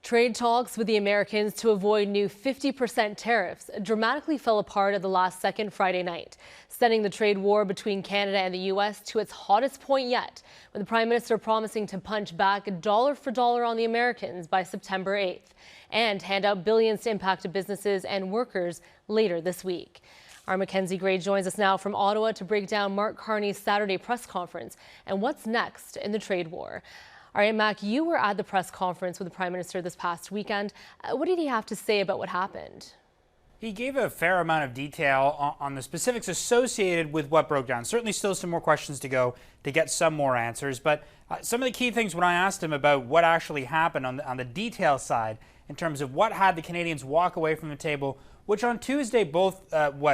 Trade talks with the Americans to avoid new 50% tariffs dramatically fell apart at the last second Friday night, sending the trade war between Canada and the U.S. to its hottest point yet, with the Prime Minister promising to punch back dollar for dollar on the Americans by September 8th and hand out billions to impacted businesses and workers later this week. Our Mackenzie Gray joins us now from Ottawa to break down Mark Carney's Saturday press conference and what's next in the trade war. All right, Mac, you were at the press conference with the Prime Minister this past weekend. What did he have to say about what happened? He gave a fair amount of detail on the specifics associated with what broke down. Certainly still some more questions to go to get some more answers. But some of the key things when I asked him about what actually happened on the detail side in terms of what had the Canadians walk away from the table, which on Tuesday both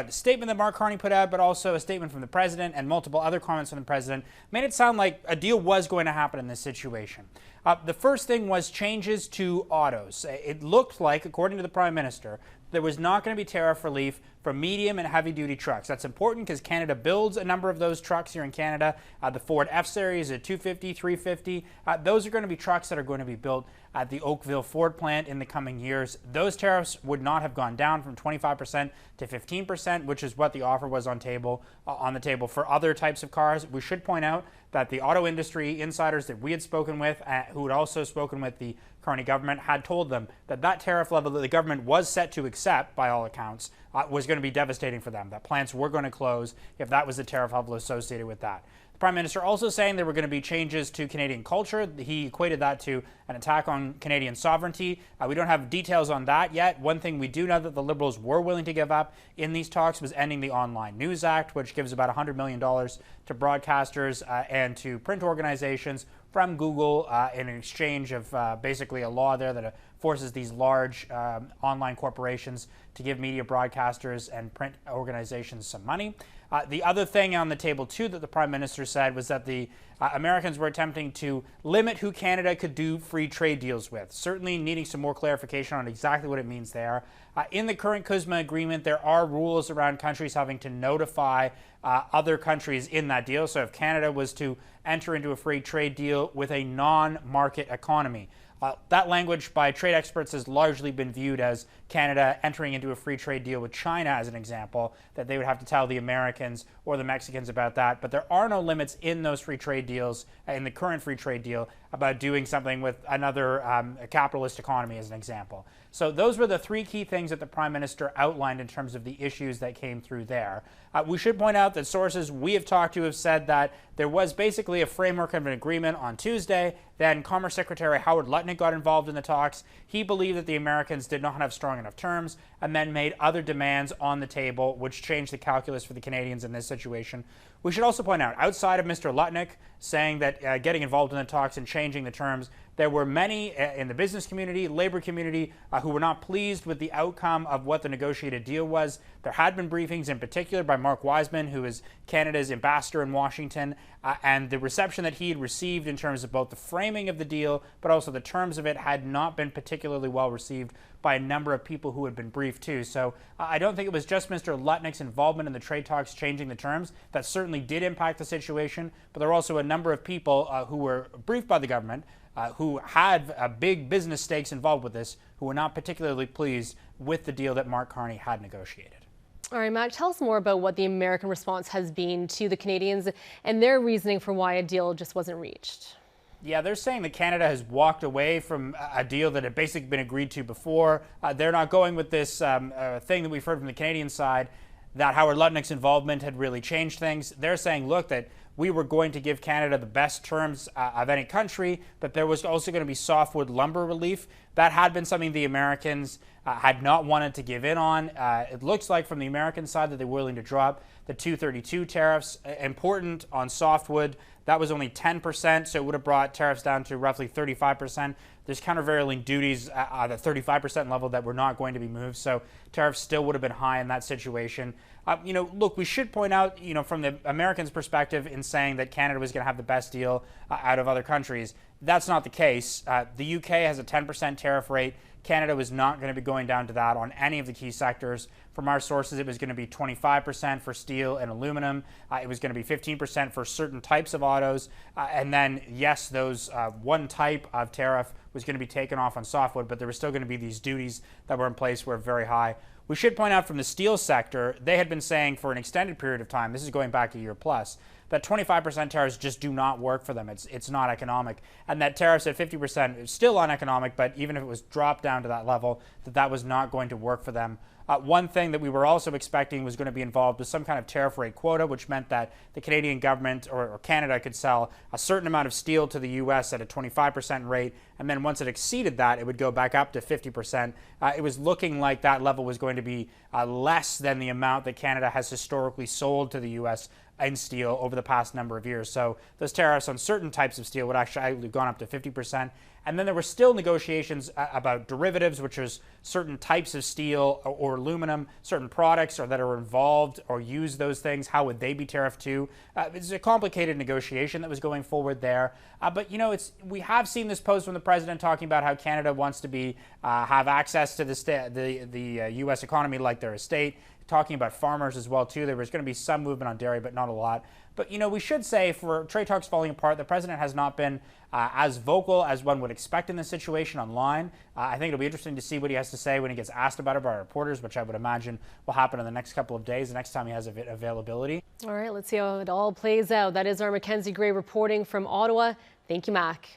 statement that Mark Carney put out, but also a statement from the president and multiple other comments from the president made it sound like a deal was going to happen in this situation. The first thing was changes to autos. It looked like, according to the Prime Minister, there was not going to be tariff relief for medium and heavy duty trucks. That's important because Canada builds a number of those trucks here in Canada. The Ford F-Series, a 250, 350, those are going to be trucks that are going to be built at the Oakville Ford plant in the coming years. Those tariffs would not have gone down from 25% to 15%, which is what the offer was on the table for other types of cars. We should point out that the auto industry insiders that we had spoken with, who had also spoken with the Carney government, had told them that that tariff level that the government was set to accept, by all accounts, was going to be devastating for them, that plants were going to close if that was the tariff level associated with that. The Prime Minister also saying there were going to be changes to Canadian culture. He equated that to an attack on Canadian sovereignty. We don't have details on that yet. One thing we do know that the Liberals were willing to give up in these talks was ending the Online News Act, which gives about $100 million to broadcasters and to print organizations from Google in exchange of basically a law there that forces these large online corporations to give media broadcasters and print organizations some money. The other thing on the table, too, that the Prime Minister said was that the Americans were attempting to limit who Canada could do free trade deals with, certainly needing some more clarification on exactly what it means there. In the current CUSMA agreement, there are rules around countries having to notify other countries in that deal. So if Canada was to enter into a free trade deal with a non-market economy, that language by trade experts has largely been viewed as Canada entering into a free trade deal with China, as an example, that they would have to tell the Americans or the Mexicans about that. But there are no limits in those free trade deals, in the current free trade deal, about doing something with another capitalist economy, as an example. So those were the three key things that the Prime Minister outlined in terms of the issues that came through there. We should point out that sources we have talked to have said that there was basically a framework of an agreement on Tuesday. Then Commerce Secretary Howard Lutnick got involved in the talks. He believed that the Americans did not have strong enough terms and then made other demands on the table, which changed the calculus for the Canadians in this situation. We should also point out, outside of Mr. Lutnick saying that getting involved in the talks and changing the terms, there were many in the business community, labor community, who were not pleased with the outcome of what the negotiated deal was. There had been briefings in particular by Mark Wiseman, who is Canada's ambassador in Washington, and the reception that he had received in terms of both the framing of the deal, but also the terms of it, had not been particularly well received by a number of people who had been briefed too. So I don't think it was just Mr. Lutnick's involvement in the trade talks changing the terms. That certainly did impact the situation, but there were also a number of people who were briefed by the government who had big business stakes involved with this, who were not particularly pleased with the deal that Mark Carney had negotiated. All right, Matt, tell us more about what the American response has been to the Canadians and their reasoning for why a deal just wasn't reached. Yeah, they're saying that Canada has walked away from a deal that had basically been agreed to before. They're not going with this thing that we've heard from the Canadian side, that Howard Lutnick's involvement had really changed things. They're saying, look, that we were going to give Canada the best terms of any country, that there was also going to be softwood lumber relief. That had been something the Americans had not wanted to give in on. It looks like from the American side that they were willing to drop the 232 tariffs. Important on softwood, that was only 10%, so it would have brought tariffs down to roughly 35%. There's countervailing duties at the 35% level that were not going to be moved, so tariffs still would have been high in that situation. Look, we should point out, from the Americans' perspective in saying that Canada was going to have the best deal out of other countries. That's not the case. The UK has a 10% tariff rate. Canada was not going to be going down to that on any of the key sectors. From our sources, it was going to be 25% for steel and aluminum. It was going to be 15% for certain types of autos. And then, yes, those one type of tariff was going to be taken off on softwood, but there were still going to be these duties that were in place were very high. We should point out from the steel sector, they had been saying for an extended period of time, this is going back a year plus, that 25% tariffs just do not work for them. It's not economic. And that tariffs at 50% is still uneconomic, but even if it was dropped down to that level, that was not going to work for them. One thing that we were also expecting was going to be involved with some kind of tariff rate quota, which meant that the Canadian government or Canada could sell a certain amount of steel to the U.S. at a 25% rate, and then once it exceeded that, it would go back up to 50%. It was looking like that level was going to be less than the amount that Canada has historically sold to the U.S. in steel over the past number of years. So those tariffs on certain types of steel would actually have gone up to 50%. And then there were still negotiations about derivatives, which is certain types of steel or aluminum, certain products that are involved or use those things. How would they be tariffed too? It's a complicated negotiation that was going forward there. But you know, we have seen this post from the president talking about how Canada wants to have access to the U.S. economy like their estate. Talking about farmers as well too. There was going to be some movement on dairy, but not a lot. But you know, we should say for trade talks falling apart, the president has not been as vocal as one would expect in this situation online. I think it'll be interesting to see what he has to say when he gets asked about it by reporters, which I would imagine will happen in the next couple of days, the next time he has availability. All right, let's see how it all plays out. That is our Mackenzie Gray reporting from Ottawa. Thank you, Mac.